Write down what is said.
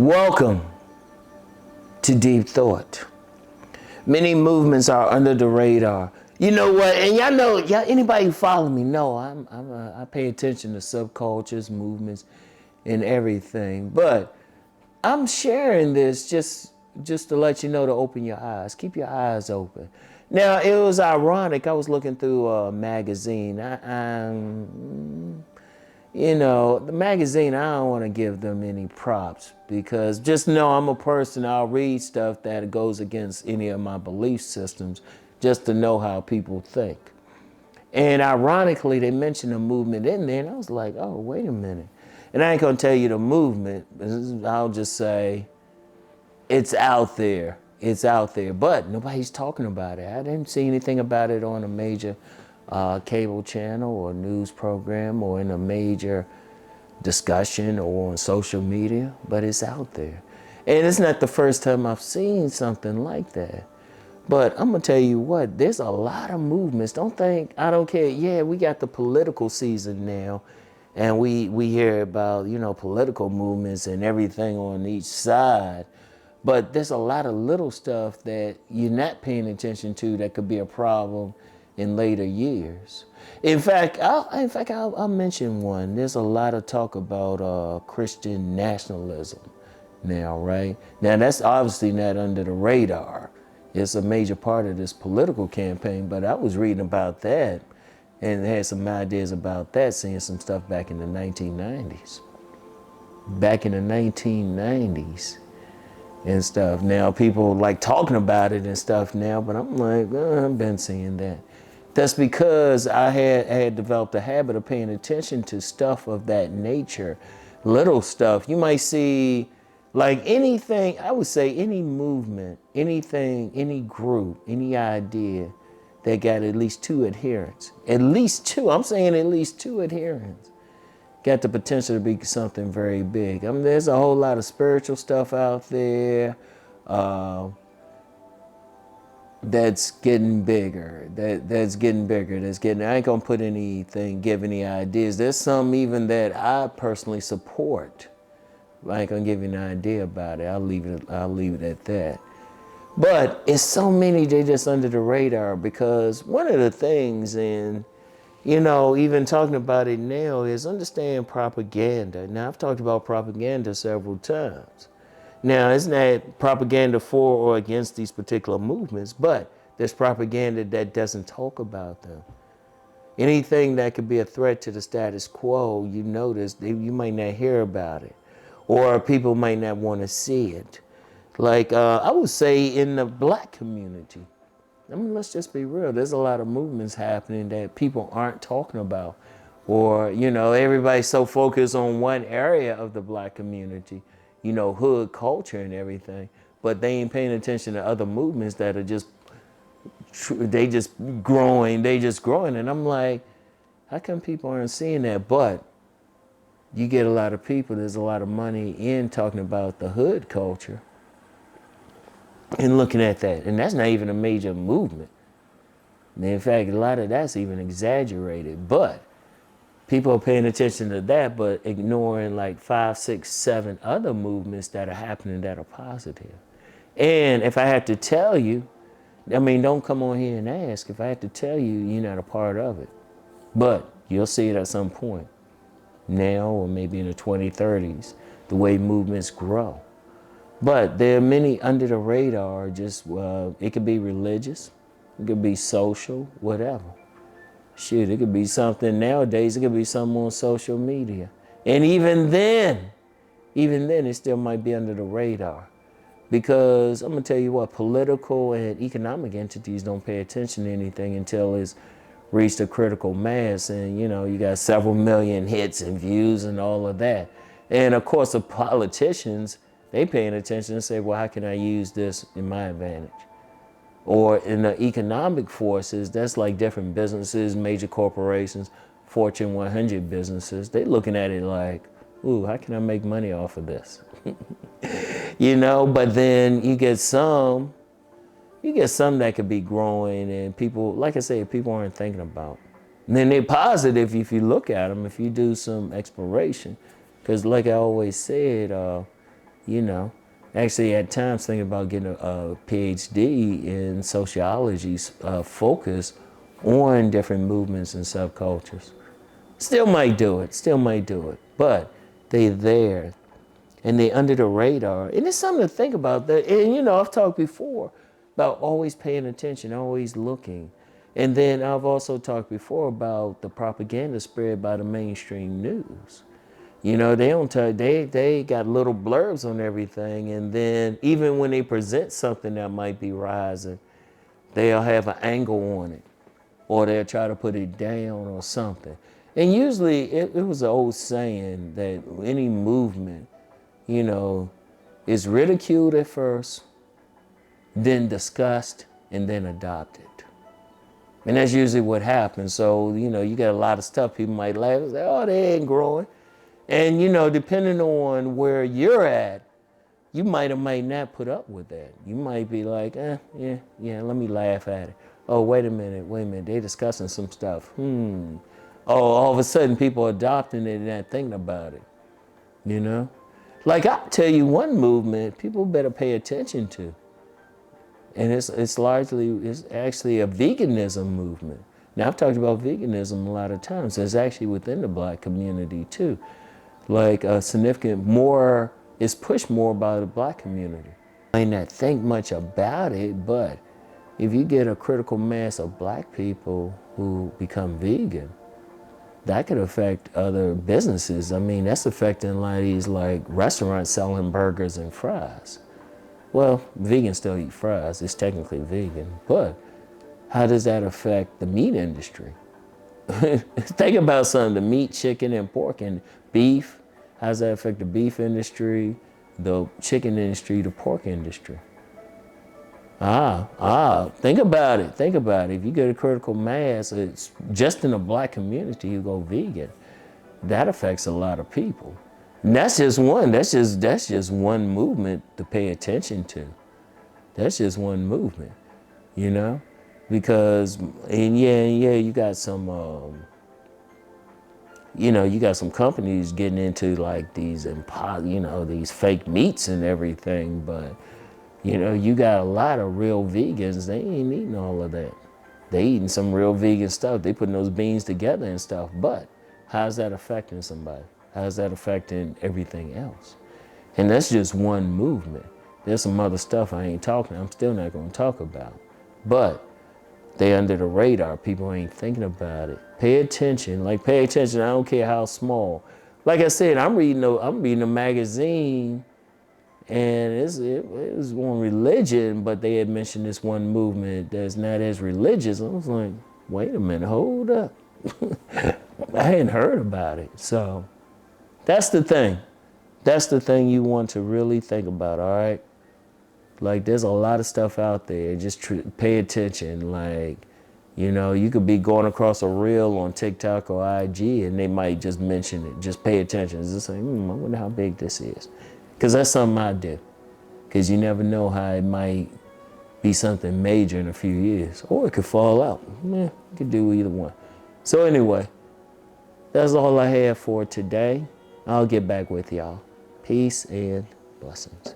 Welcome to Deep Thought. Many movements are under the radar. You know what? And y'all know, anybody who follow me know I pay attention to subcultures, movements, and everything. But I'm sharing this just to let you know to open your eyes. Keep your eyes open. Now, it was ironic. I was looking through a magazine. The magazine, I don't want to give them any props because just know I'm a person, I'll read stuff that goes against any of my belief systems just to know how people think. And ironically, they mentioned a movement in there, and I was like, oh, wait a minute. And I ain't going to tell you the movement. I'll just say it's out there. It's out there, but nobody's talking about it. I didn't see anything about it on a major cable channel or news program or in a major discussion or on social media, but it's out there. And it's not the first time I've seen something like that. But I'm gonna tell you what, there's a lot of movements. I don't care. Yeah, we got the political season now, and we hear about, political movements and everything on each side. But there's a lot of little stuff that you're not paying attention to that could be a problem in later years. In fact, I'll mention one. There's a lot of talk about Christian nationalism now, right? Now, that's obviously not under the radar. It's a major part of this political campaign, but I was reading about that and had some ideas about that, seeing some stuff back in the 1990s. Back in the 1990s. And stuff. Now people like talking about it and stuff now, but I'm like, I've been seeing that. That's because I had developed a habit of paying attention to stuff of that nature, little stuff. You might see like anything, I would say any movement, anything, any group, any idea that got at least two adherents. At least two, I'm saying at least two adherents. Got the potential to be something very big. I mean, there's a whole lot of spiritual stuff out there that's getting bigger. That's getting bigger. I ain't gonna give any ideas. There's some even that I personally support. I ain't gonna give you an idea about it. I'll leave it at that. But it's so many they're just under the radar because one of the things even talking about it now is understand propaganda. Now, I've talked about propaganda several times. Now, it's not propaganda for or against these particular movements, but there's propaganda that doesn't talk about them. Anything that could be a threat to the status quo, you notice, you might not hear about it, or people might not want to see it. Like I would say in the Black community, I mean, let's just be real. There's a lot of movements happening that people aren't talking about. Or, everybody's so focused on one area of the Black community, hood culture and everything. But they ain't paying attention to other movements that are just growing. And I'm like, how come people aren't seeing that? But you get a lot of people, there's a lot of money in talking about the hood culture. And looking at that, and that's not even a major movement. And in fact, a lot of that's even exaggerated, but people are paying attention to that, but ignoring like 5, 6, 7 other movements that are happening that are positive. And if I had to tell you, don't come on here and ask. If I had to tell you, you're not a part of it. But you'll see it at some point, now or maybe in the 2030s, the way movements grow. But there are many under the radar, it could be religious, it could be social, whatever. It could be something nowadays, it could be something on social media. And even then, it still might be under the radar. Because I'm gonna tell you what, political and economic entities don't pay attention to anything until it's reached a critical mass and you got several million hits and views and all of that. And of course the politicians, they paying attention and say, well, how can I use this in my advantage? Or in the economic forces, that's like different businesses, major corporations, Fortune 100 businesses. They looking at it like, ooh, how can I make money off of this? But then you get some that could be growing and people, like I say, people aren't thinking about. And then they're positive if you look at them, if you do some exploration. Because like I always said, you know. Actually, at times thinking about getting a PhD in sociology, focus on different movements and subcultures. Still might do it, but they there and they under the radar. And it's something to think about. That, and you know, I've talked before about always paying attention, always looking. And then I've also talked before about the propaganda spread by the mainstream news. You know, they don't tell, they got little blurbs on everything, and then even when they present something that might be rising, they'll have an angle on it, or they'll try to put it down or something. And usually it was an old saying that any movement, you know, is ridiculed at first, then discussed, and then adopted. And that's usually what happens. So, you know, you got a lot of stuff people might laugh and say, oh, they ain't growing. And, you know, depending on where you're at, you might or might not put up with that. You might be like, yeah, let me laugh at it. Oh, wait a minute, they discussing some stuff. Oh, all of a sudden people are adopting it and not thinking about it, you know? Like I'll tell you one movement people better pay attention to. And it's actually a veganism movement. Now I've talked about veganism a lot of times. It's actually within the Black community too. Like a significant more, it's pushed more by the Black community. I may not think much about it, but if you get a critical mass of Black people who become vegan, that could affect other businesses. I mean, that's affecting like these like restaurants selling burgers and fries. Well, vegans still eat fries, it's technically vegan, but how does that affect the meat industry? Think about something, the meat, chicken, and pork, and beef. How does that affect the beef industry, the chicken industry, the pork industry? Think about it. If you get a critical mass, it's just in the Black community, you go vegan. That affects a lot of people. And that's just one, that's just one movement to pay attention to. That's just one movement, you know? Because, and you got some, you got some companies getting into like these, these fake meats and everything, but you know, you got a lot of real vegans, they ain't eating all of that. They eating some real vegan stuff. They putting those beans together and stuff, but how's that affecting somebody? How's that affecting everything else? And that's just one movement. There's some other stuff I'm still not gonna talk about. But they under the radar, people ain't thinking about it. Pay attention, I don't care how small. Like I said, I'm reading a magazine, and it was on religion, but they had mentioned this one movement that's not as religious. I was like, wait a minute, hold up. I hadn't heard about it. So that's the thing. That's the thing you want to really think about, all right? Like, there's a lot of stuff out there. Just pay attention. Like, you know, you could be going across a reel on TikTok or IG, and they might just mention it. Just pay attention. Just say, I wonder how big this is. Because that's something I do. Because you never know how it might be something major in a few years. Or it could fall out. You could do either one. So anyway, that's all I have for today. I'll get back with y'all. Peace and blessings.